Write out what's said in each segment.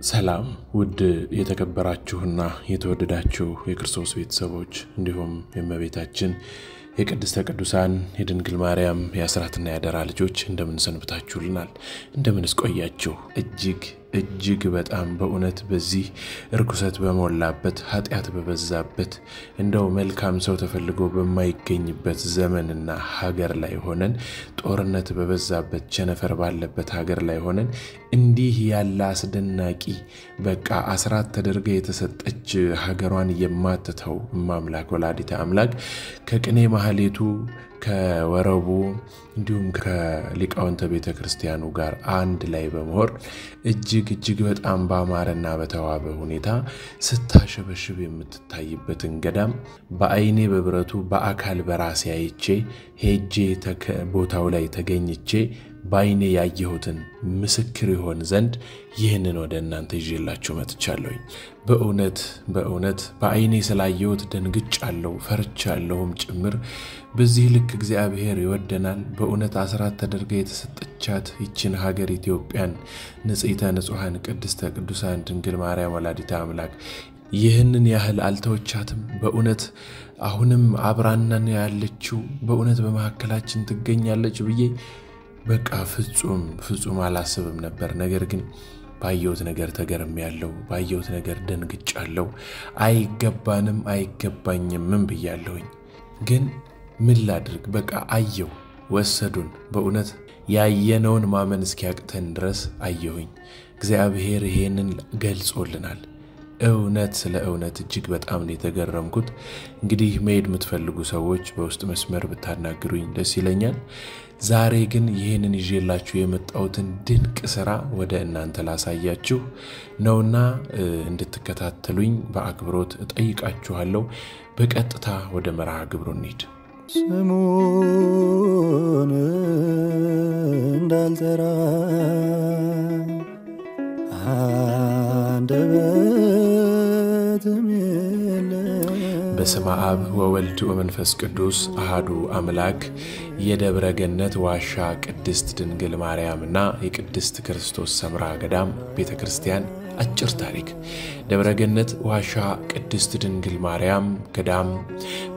ሰላም ውድ የተከበራችሁና የተወደዳችሁ የክርስቶስ ቤተሰቦች እንዲሁም የእመቤታችን የቅድስተ ቅዱሳን የድንግል ማርያም የአስራትና ያደራ ልጆች እንደምን ሰንብታችሁልናል? እንደምንስ ቆያችሁ? እጅግ በጣም በእውነት በዚህ ርኩሰት በመላበት ኃጢአት በበዛበት እንደው መልካም ሰው ተፈልጎ በማይገኝበት ዘመንና ሀገር ላይ ሆነን ጦርነት በበዛበት ቸነፈር ባለበት ሀገር ላይ ሆነን እንዲህ ያለ አስደናቂ በቃ አስራት ተደርጋ የተሰጠች ሀገሯን የማትተው ማምላክ ወላዲተ አምላክ ከቅኔ ማህሌቱ ከወረቡ እንዲሁም ከሊቃውንተ ቤተክርስቲያኑ ጋር አንድ ላይ በመሆን እጅግ በጣም ባማረና በተዋበ ሁኔታ ስታሸበሽብ የምትታይበትን ገዳም በአይኔ በብረቱ በአካል በራሴ አይቼ ሄጄ ቦታው ላይ ተገኝቼ ባይኔ ያየሁትን ምስክር ይሆን ዘንድ ይህንን ወደ እናንተ ይዤላችሁ መጥቻለሁ። በእውነት በአይኔ ስላየሁት ደንግጫለሁ፣ ፈርቻለሁም ጭምር። በዚህ ልክ እግዚአብሔር ይወደናል። በእውነት አስራት ተደርጋ የተሰጠቻት ይችን ሀገር ኢትዮጵያን ንጽሕተ ንጹሐን ቅድስተ ቅዱሳን ድንግል ማርያም ወላዲተ አምላክ ይህንን ያህል አልተወቻትም። በእውነት አሁንም አብራናን ያለችው በእውነት በመሐከላችን ትገኛለች ብዬ በቃ ፍጹም አላስብም ነበር። ነገር ግን ባየሁት ነገር ተገርሜያለሁ፣ ባየሁት ነገር ደንግጫለሁ። አይገባንም አይገባኝም ብያለሁኝ። ግን ምን ላድርግ? በቃ አየሁ፣ ወሰዱን። በእውነት ያየነውን ማመን እስኪያቅተን ድረስ አየሁኝ። እግዚአብሔር ይሄንን ገልጾልናል። እውነት ስለ እውነት እጅግ በጣም ነው የተገረምኩት። እንግዲህ መሄድ የምትፈልጉ ሰዎች በውስጥ መስመር ብታናግሩኝ ደስ ይለኛል። ዛሬ ግን ይሄንን ይዤላችሁ የመጣሁትን ድንቅ ሥራ ወደ እናንተ ላሳያችሁ ነውና እንድትከታተሉኝ በአክብሮት እጠይቃችኋለሁ። በቀጥታ ወደ መርሃ ግብሩ እንሂድ። ስሙን እንዳልጠራ አንደበትም የለም። በስመ አብ ወወልድ ወመንፈስ ቅዱስ አሐዱ አምላክ። የደብረ ገነት ዋሻ ቅድስት ድንግል ማርያምና የቅድስት ክርስቶስ ሰምራ ገዳም ቤተክርስቲያን አጭር ታሪክ። ደብረ ገነት ዋሻ ቅድስት ድንግል ማርያም ገዳም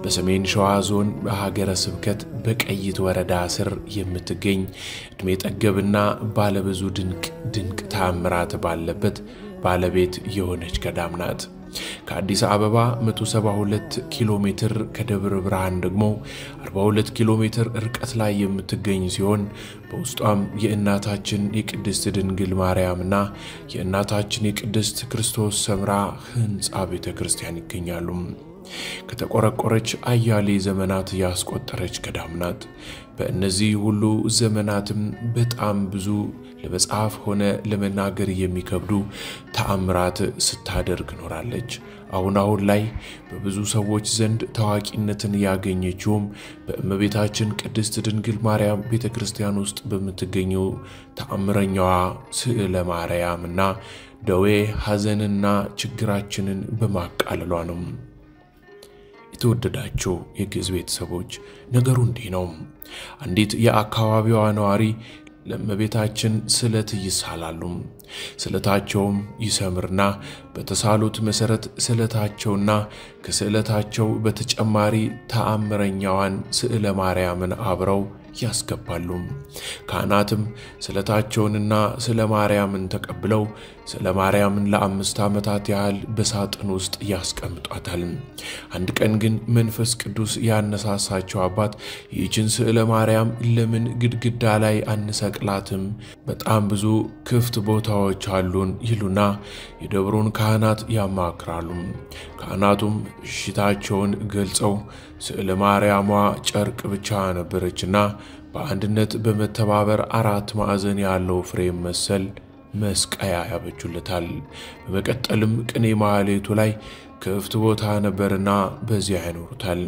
በሰሜን ሸዋ ዞን በሀገረ ስብከት በቀይት ወረዳ ስር የምትገኝ እድሜ ጠገብና ባለብዙ ድንቅ ተአምራት ባለበት ባለቤት የሆነች ገዳም ናት። ከአዲስ አበባ 172 ኪሎ ሜትር ከደብረ ብርሃን ደግሞ 42 ኪሎ ሜትር ርቀት ላይ የምትገኝ ሲሆን በውስጧም የእናታችን የቅድስት ድንግል ማርያምና የእናታችን የቅድስት ክርስቶስ ሰምራ ሕንጻ ቤተክርስቲያን ይገኛሉ። ከተቆረቆረች አያሌ ዘመናት ያስቆጠረች ገዳም ናት። በእነዚህ ሁሉ ዘመናትም በጣም ብዙ ለመጻፍ ሆነ ለመናገር የሚከብዱ ተአምራት ስታደርግ ኖራለች። አሁን ላይ በብዙ ሰዎች ዘንድ ታዋቂነትን ያገኘችው በእመቤታችን ቅድስት ድንግል ማርያም ቤተክርስቲያን ውስጥ በምትገኘው ተአምረኛዋ ስዕለ ማርያምና ደዌ ሐዘንና ችግራችንን በማቃለሏ ነው። የተወደዳችሁ የግዕዝ ቤተሰቦች ነገሩ እንዲህ ነው። አንዲት የአካባቢዋ ነዋሪ ለእመቤታችን ስለት ይሳላሉ። ስለታቸውም ይሰምርና በተሳሉት መሰረት ስለታቸውና ከስለታቸው በተጨማሪ ተአምረኛዋን ስዕለ ማርያምን አብረው ያስገባሉ። ካህናትም ስለታቸውንና ስለ ማርያምን ተቀብለው ስለ ማርያምን ለ5 ዓመታት ያህል በሳጥን ውስጥ ያስቀምጧታል። አንድ ቀን ግን መንፈስ ቅዱስ ያነሳሳቸው አባት ይህችን ስዕለ ማርያም ለምን ግድግዳ ላይ አንሰቅላትም? በጣም ብዙ ክፍት ቦታዎች አሉን ይሉና የደብሩን ካህናት ያማክራሉ። ካህናቱም እሽታቸውን ገልጸው ስዕለ ማርያሟ ጨርቅ ብቻ ነበረችና በአንድነት በመተባበር 4 ማዕዘን ያለው ፍሬም መሰል መስቀያ ያበጁለታል። በመቀጠልም ቅኔ ማህሌቱ ላይ ክፍት ቦታ ነበርና በዚያ ያኖሩታል።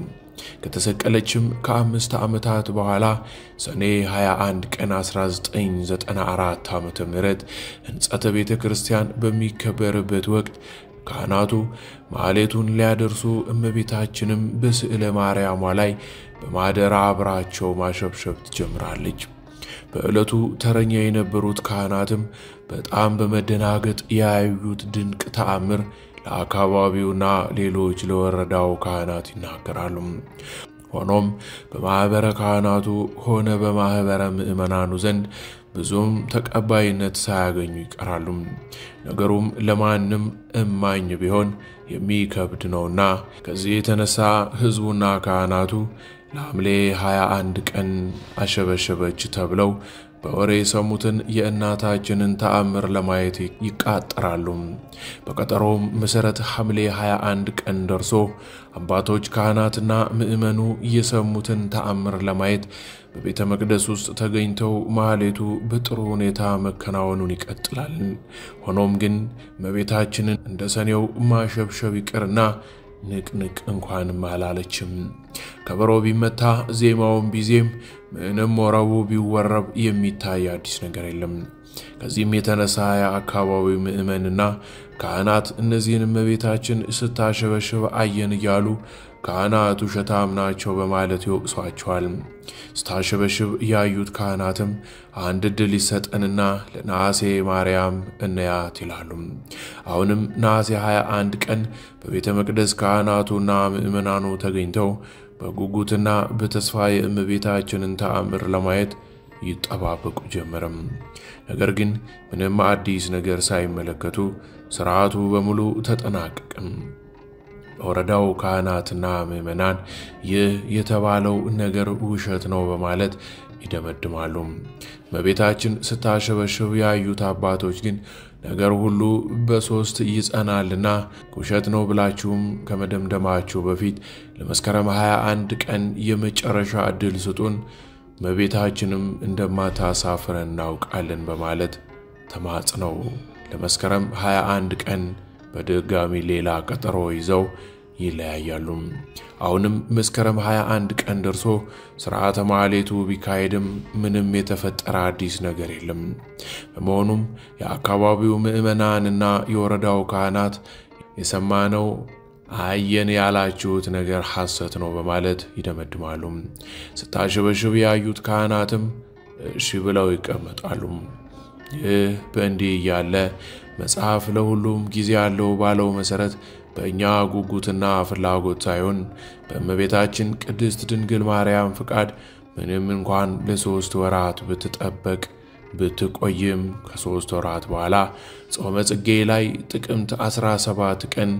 ከተሰቀለችም ከ5 ዓመታት በኋላ ሰኔ 21 ቀን 1994 ዓመተ ምህረት ሕንጸተ ቤተክርስቲያን በሚከበርበት ወቅት ካህናቱ ማህሌቱን ሊያደርሱ እመቤታችንም በስዕለ ማርያሟ ላይ በማደራ አብራቸው ማሸብሸብ ትጀምራለች። በዕለቱ ተረኛ የነበሩት ካህናትም በጣም በመደናገጥ ያዩት ድንቅ ተአምር ለአካባቢውና ሌሎች ለወረዳው ካህናት ይናገራሉ። ሆኖም በማህበረ ካህናቱ ሆነ በማህበረ ምእመናኑ ዘንድ ብዙም ተቀባይነት ሳያገኙ ይቀራሉ። ነገሩም ለማንም እማኝ ቢሆን የሚከብድ ነውና ከዚህ የተነሳ ሕዝቡና ካህናቱ ለሐምሌ 21 ቀን አሸበሸበች ተብለው በወሬ የሰሙትን የእናታችንን ተአምር ለማየት ይቃጠራሉ። በቀጠሮም መሰረት ሐምሌ 21 ቀን ደርሶ አባቶች ካህናትና ምእመኑ የሰሙትን ተአምር ለማየት በቤተ መቅደስ ውስጥ ተገኝተው ማህሌቱ በጥሩ ሁኔታ መከናወኑን ይቀጥላል። ሆኖም ግን እመቤታችንን እንደ ሰኔው ማሸብሸብ ይቅርና ንቅንቅ እንኳን አላለችም። ከበሮ ቢመታ ዜማውን ቢዜም ምንም ወረቡ ቢወረብ የሚታይ አዲስ ነገር የለም። ከዚህም የተነሳ የአካባቢው ምእመንና ካህናት እነዚህን እመቤታችን ስታሸበሽብ አየን እያሉ ካህናቱ ውሸታም ናቸው በማለት ይወቅሷቸዋል። ስታሸበሽብ ያዩት ካህናትም አንድ ዕድል ይሰጠንና ለነሐሴ ማርያም እንያት ይላሉ። አሁንም ነሐሴ 21 ቀን በቤተ መቅደስ ካህናቱና ምእመናኑ ተገኝተው በጉጉትና በተስፋ የእመቤታችንን ተአምር ለማየት ይጠባበቁ ጀመረም። ነገር ግን ምንም አዲስ ነገር ሳይመለከቱ ሥርዓቱ በሙሉ ተጠናቀቀም። ወረዳው ካህናትና ምእመናን ይህ የተባለው ነገር ውሸት ነው በማለት ይደመድማሉ። እመቤታችን ስታሸበሽብ ያዩት አባቶች ግን ነገር ሁሉ በሶስት ይጸናልና ውሸት ነው ብላችሁም ከመደምደማችሁ በፊት ለመስከረም 21 ቀን የመጨረሻ ዕድል ስጡን፣ እመቤታችንም እንደማታሳፍረን እናውቃለን በማለት ተማጽነው ለመስከረም 21 ቀን በድጋሚ ሌላ ቀጠሮ ይዘው ይለያያሉ። አሁንም መስከረም 21 ቀን ደርሶ ሥርዓተ ማህሌቱ ቢካሄድም ምንም የተፈጠረ አዲስ ነገር የለም። በመሆኑም የአካባቢው ምእመናንና የወረዳው ካህናት የሰማነው አየን ያላችሁት ነገር ሐሰት ነው በማለት ይደመድማሉ። ስታሸበሽብ ያዩት ካህናትም እሺ ብለው ይቀመጣሉ። ይህ በእንዲህ እያለ መጽሐፍ ለሁሉም ጊዜ ያለው ባለው መሰረት በእኛ ጉጉትና ፍላጎት ሳይሆን በእመቤታችን ቅድስት ድንግል ማርያም ፍቃድ ምንም እንኳን ለ3 ወራት ብትጠበቅ ብትቆይም ከ3 ወራት በኋላ ጾመ ጽጌ ላይ ጥቅምት 17 ቀን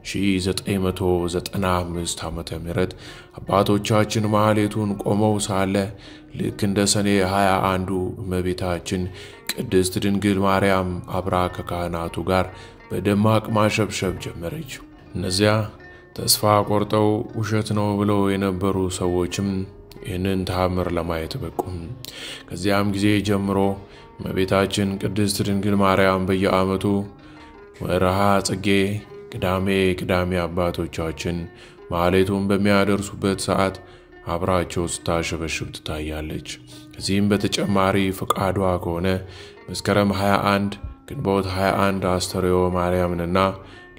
1995 ዓመተ ምህረት አባቶቻችን ማህሌቱን ቆመው ሳለ ልክ እንደ ሰኔ 21 እመቤታችን ቅድስት ድንግል ማርያም አብራ ከካህናቱ ጋር በደማቅ ማሸብሸብ ጀመረች። እነዚያ ተስፋ ቆርጠው ውሸት ነው ብለው የነበሩ ሰዎችም ይህንን ተአምር ለማየት በቁም። ከዚያም ጊዜ ጀምሮ እመቤታችን ቅድስት ድንግል ማርያም በየዓመቱ ወርሃ ጽጌ ቅዳሜ አባቶቻችን ማህሌቱን በሚያደርሱበት ሰዓት አብራቸው ስታሸበሽብ ትታያለች። ከዚህም በተጨማሪ ፈቃዷ ከሆነ መስከረም 21 ግንቦት 21 አስተርእዮ ማርያምንና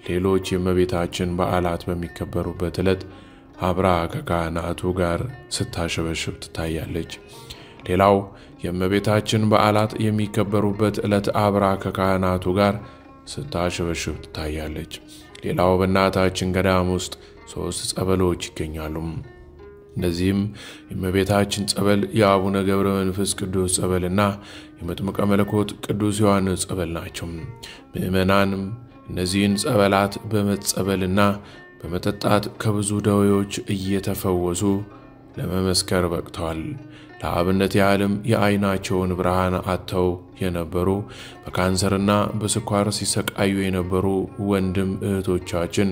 ሌሎች የእመቤታችን በዓላት በሚከበሩበት ዕለት አብራ ከካህናቱ ጋር ስታሸበሽብ ትታያለች። ሌላው የእመቤታችን በዓላት የሚከበሩበት ዕለት አብራ ከካህናቱ ጋር ስታሸበሽብ ትታያለች። ሌላው በእናታችን ገዳም ውስጥ 3 ጸበሎች ይገኛሉ። እነዚህም የእመቤታችን ጸበል፣ የአቡነ ገብረ መንፈስ ቅዱስ ጸበልና የመጥምቀ መለኮት ቅዱስ ዮሐንስ ጸበል ናቸው። ምእመናንም እነዚህን ጸበላት በመጸበልና በመጠጣት ከብዙ ደዌዎች እየተፈወሱ ለመመስከር በቅተዋል። ለአብነት ያህልም የዓይናቸውን ብርሃን አጥተው የነበሩ በካንሰርና በስኳር ሲሰቃዩ የነበሩ ወንድም እህቶቻችን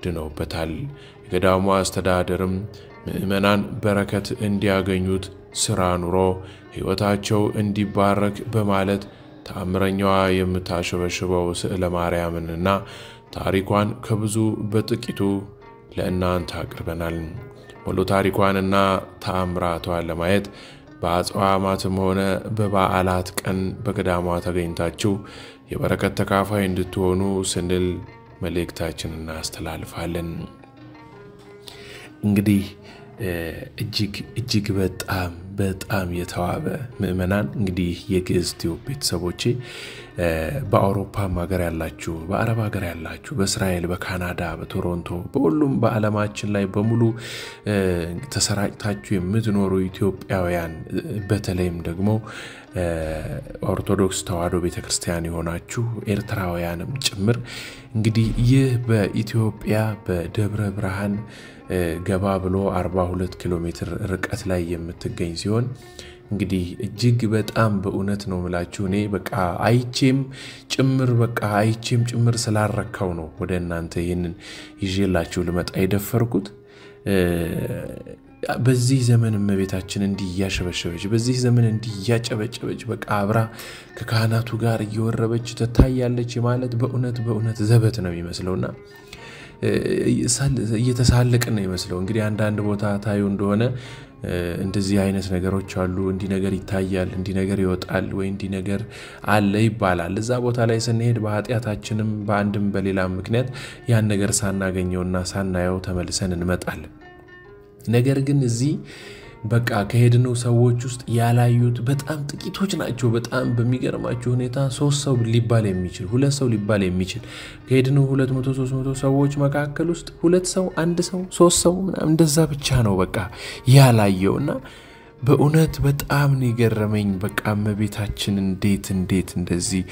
ድነውበታል። የገዳሙ አስተዳደርም ምእመናን በረከት እንዲያገኙት ሥራ ኑሮ ሕይወታቸው እንዲባረክ በማለት ተአምረኛዋ የምታሸበሽበው ስዕለ ማርያምንና ታሪኳን ከብዙ በጥቂቱ ለእናንተ አቅርበናል። ሙሉ ታሪኳንና ተአምራቷን ለማየት በአጽዋማትም ሆነ በበዓላት ቀን በገዳሟ ተገኝታችሁ የበረከት ተካፋይ እንድትሆኑ ስንል መልእክታችንን እናስተላልፋለን። እንግዲህ እጅግ በጣም በጣም የተዋበ ምእመናን እንግዲህ የግዕዝ ቲዩብ ቤተሰቦቼ በአውሮፓም ሀገር ያላችሁ በአረብ ሀገር ያላችሁ በእስራኤል በካናዳ በቶሮንቶ በሁሉም በዓለማችን ላይ በሙሉ ተሰራጭታችሁ የምትኖሩ ኢትዮጵያውያን በተለይም ደግሞ ኦርቶዶክስ ተዋሕዶ ቤተክርስቲያን የሆናችሁ ኤርትራውያንም ጭምር እንግዲህ ይህ በኢትዮጵያ በደብረ ብርሃን ገባ ብሎ 42 ኪሎ ሜትር ርቀት ላይ የምትገኝ ሲሆን እንግዲህ እጅግ በጣም በእውነት ነው ምላችሁ እኔ በቃ አይቼም ጭምር ስላረካው ነው ወደ እናንተ ይሄንን ይዤላችሁ ልመጣ የደፈርኩት በዚህ ዘመን እመቤታችን እንዲያሸበሸበች በዚህ ዘመን እንዲያጨበጨበች በቃ አብራ ከካህናቱ ጋር እየወረበች ተታያለች ማለት በእውነት ዘበት ነው የሚመስለውና እየተሳለቀ ነው የሚመስለው እንግዲህ አንድ ቦታ ታዩ እንደሆነ እንደዚህ አይነት ነገሮች አሉ እንዲ ነገር ይታያል እንዲ ነገር ይወጣል ወይ እንዲ ነገር አለ ይባላል እዛ ቦታ ላይ ስንሄድ በኃጢያታችንም በአንድም በሌላም ምክንያት ያን ነገር ሳናገኘውና ሳናየው ተመልሰን እንመጣለን ነገር ግን እዚህ በቃ ከሄድነው ሰዎች ውስጥ ያላዩት በጣም ጥቂቶች ናቸው በጣም በሚገርማችሁ ሁኔታ 3 ሰው ሊባል የሚችል 2 ሰው ሊባል የሚችል ከሄድነው 200 300 ሰዎች መካከል ውስጥ 2 ሰው 1 ሰው 3 ሰው ምናምን እንደዛ ብቻ ነው በቃ ያላየውና በእውነት በጣም ነው የገረመኝ በቃ እመቤታችን እንዴት እንደዚህ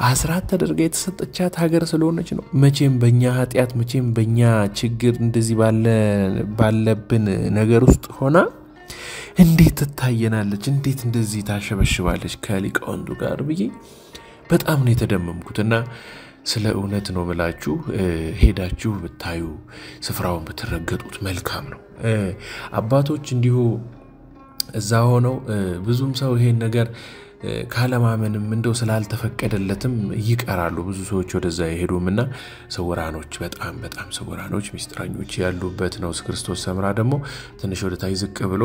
አስራት ተደርጋ የተሰጠቻት ሀገር ስለሆነች ነው መቼም በእኛ ኃጢያት መቼም በእኛ ችግር እንደዚህ ባለብን ነገር ውስጥ ሆና እንዴት ትታየናለች እንዴት እንደዚህ ታሸበሽባለች ከሊቃውንቱ ጋር ብዬ በጣም ነው የተደመምኩትና ስለ እውነት ነው ብላችሁ ሄዳችሁ ብታዩ ስፍራውን ብትረገጡት መልካም ነው አባቶች እንዲሁ እዛ ሆነው ብዙም ሰው ይሄን ነገር ካለማመንም እንደው ስላልተፈቀደለትም ይቀራሉ ብዙ ሰዎች ወደዛ ይሄዱምና ሰውራኖች በጣም ሰውራኖች ሚስጥራኞች ያሉበት ነው ክርስቶስ ሰምራ ደግሞ ትንሽ ወደ ታይ ዝቅ ብሎ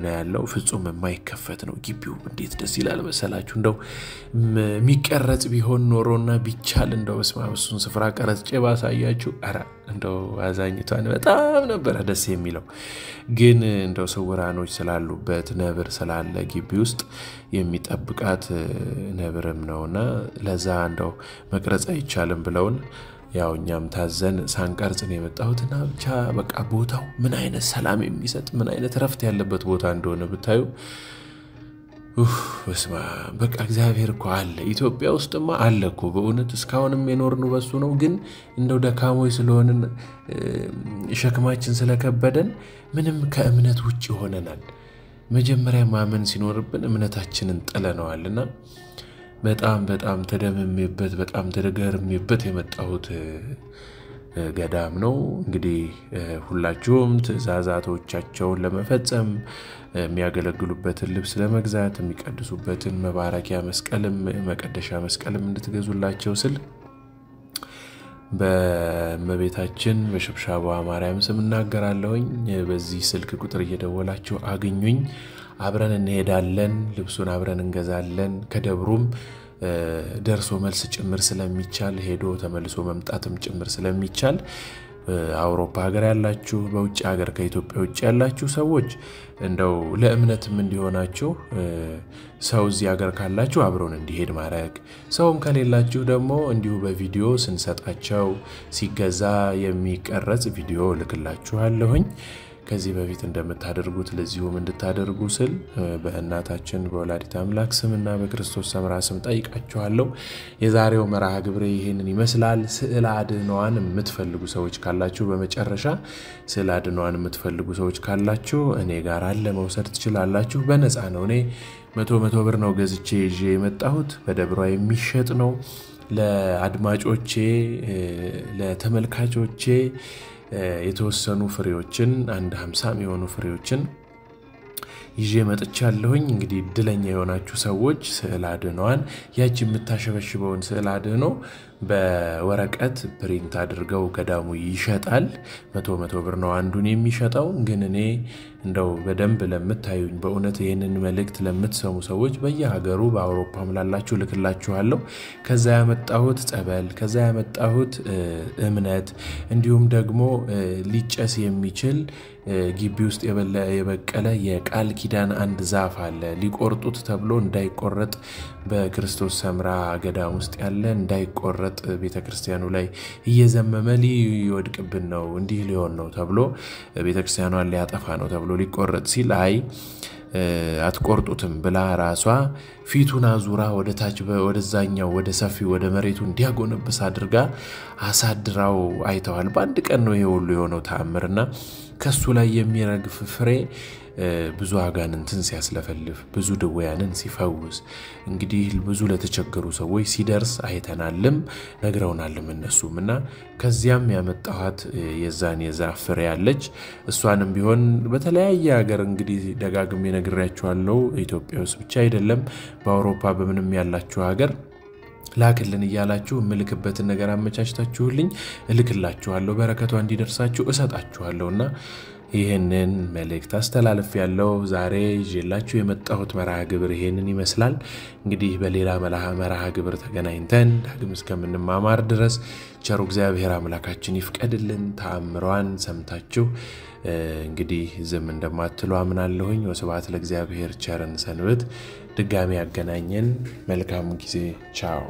ነው ያለው ፍጹም የማይከፈት ነው ግቢው እንዴት ደስ ይላል መሰላችሁ እንደው ሚቀረጽ ቢሆን ኖሮና ቢቻል እንደው በስማምሱን ስፍራ ቀረጽ ባሳያችሁ አራ እንደው አዛኝቷን በጣም ነበር ደስ የሚለው ግን እንደው ሰውራኖች ስላሉበት ነብር ስላለ ግቢ ውስጥ የሚጠብቃት ነብርም ነውና ለዛ እንደው መቅረጽ አይቻልም ብለውን ያው እኛም ታዘን ሳንቀርጽ ነው የመጣሁትና ብቻ በቃ ቦታው ምን አይነት ሰላም የሚሰጥ ምን አይነት ረፍት ያለበት ቦታ እንደሆነ ብታዩ ወስማ በቃ እግዚአብሔር እኮ አለ ኢትዮጵያ ውስጥማ አለ እኮ በእውነት እስካሁንም የኖርነው በሱ ነው ግን እንደው ደካሞይ ስለሆነን ሸክማችን ስለከበደን ምንም ከእምነት ውጪ ሆነናል መጀመሪያ ማመን ሲኖርብን እምነታችንን ጥለናልና በጣም ተደምሜበት በጣም ተደገርሜበት የመጣሁት ገዳም ነው እንግዲህ ሁላችሁም ትእዛዛቶቻቸውን ለመፈጸም የሚያገለግሉበትን ልብስ ለመግዛት የሚቀድሱበትን መባረኪያ መስቀልም መቀደሻ መስቀልም እንድትገዙላቸው ስል በመቤታችን በሽብሻባ ማርያም ስም እናገራለሁኝ በዚህ ስልክ ቁጥር እየደወላችሁ አግኙኝ አብረን እንሄዳለን ልብሱን አብረን እንገዛለን ከደብሩም ደርሶ መልስ ጭምር ስለሚቻል ሄዶ ተመልሶ መምጣትም ጭምር ስለሚቻል አውሮፓ ሀገር ያላችሁ በውጭ ሀገር ከኢትዮጵያ ውጭ ያላችሁ ሰዎች እንደው ለእምነትም እንዲሆናችሁ ሰው እዚህ ሀገር ካላችሁ አብሮን እንዲሄድ ማድረግ ሰውም ከሌላችሁ ደግሞ እንዲሁ በቪዲዮ ስንሰጣቸው ሲገዛ የሚቀረጽ ቪዲዮ ልክላችኋለሁኝ ከዚህ በፊት እንደምታደርጉት ለዚሁም እንድታደርጉ ስል በእናታችን በወላዲተ አምላክ ስምና በክርስቶስ ሰምራ ስም ጠይቃችኋለሁ የዛሬው መርሃ ግብሬ ይሄንን ይመስላል ስዕል አድኗን የምትፈልጉ ሰዎች ካላችሁ በመጨረሻ ስዕል አድኗን የምትፈልጉ ሰዎች ካላችሁ እኔ ጋር አለ መውሰድ ትችላላችሁ በነፃ ነው እኔ 100 ብር ነው ገዝቼ ይዤ የመጣሁት በደብሯ የሚሸጥ ነው ለአድማጮቼ ለተመልካቾቼ የተወሰኑ ፍሬዎችን አንድ 50 የሚሆኑ ፍሬዎችን ይዤ መጥቻለሁኝ እንግዲህ ድለኛ የሆናችሁ ሰዎች ስዕል አድኗን ያቺ የምታሸበሽበውን ስዕል አድኖ በወረቀት ፕሪንት አድርገው ገዳሙ ይሸጣል 100 ብር ነው አንዱን የሚሸጠው ግን እኔ እንደው በደንብ ለምታዩኝ በእውነት ይሄንን መልእክት ለምትሰሙ ሰዎች በየሀገሩ በአውሮፓም ላላችሁ ልክላችኋለሁ ከዛ ያመጣሁት ጸበል ከዛ ያመጣሁት እምነት እንዲሁም ደግሞ ሊጨስ የሚችል ግቢ ውስጥ የበቀለ የቃል ኪዳን አንድ ዛፍ አለ ሊቆርጡት ተብሎ እንዳይቆረጥ በክርስቶስ ሰምራ ገዳም ውስጥ ያለ እንዳይቆረጥ ቤተክርስቲያኑ ላይ እየዘመመ ሊወድቅብን ነው እንዲህ ሊሆን ነው ተብሎ ቤተክርስቲያኗን ሊያጠፋ ነው ተብሎ ሊቆረጥ ሲል አይ አትቆርጡትም ብላ ራሷ ፊቱን አዙራ ወደ ታች ወደዛኛው ወደ ሰፊ ወደ መሬቱ እንዲያጎነብስ አድርጋ አሳድራው አይተዋል በአንድ ቀን ነው ይሄ ሁሉ የሆነው ተአምርና ከሱ ላይ የሚረግፍ ፍሬ ብዙ አጋንንትን ሲያስለፈልፍ ብዙ ድውያንን ሲፈውስ እንግዲህ ብዙ ለተቸገሩ ሰዎች ሲደርስ አይተናልም ነግረውናልም እነሱምና ከዚያም ያመጣኋት የዛን የዛፍ ፍሬ ያለች እሷንም ቢሆን በተለያየ ሀገር እንግዲህ ደጋግሜ ነግሬያችኋለሁ ኢትዮጵያ ውስጥ ብቻ አይደለም በአውሮፓ በምንም ያላችሁ ሀገር ላክልን ይያላችሁ ምልክበትን ነገር አመቻችታችሁልኝ እልክላችኋለሁ በረከቷ እንዲደርሳችሁ እሰጣችኋለሁና ይሄንን መልእክት አስተላልፍ ያለው ዛሬ ይዤላችሁ የመጣሁት መርሃ ግብር ይሄንን ይመስላል እንግዲህ በሌላ መርሃ ግብር ተገናኝተን ዳግም እስከምንማማር ድረስ ቸሩ እግዚአብሔር አምላካችን ይፍቀድልን ተአምሯን ሰምታችሁ እንግዲህ ዝም እንደማትሉ አምናለሁኝ ወስብሐት ለእግዚአብሔር ቸርን ሰንብት ድጋሚ ያገናኘን መልካም ጊዜ ቻው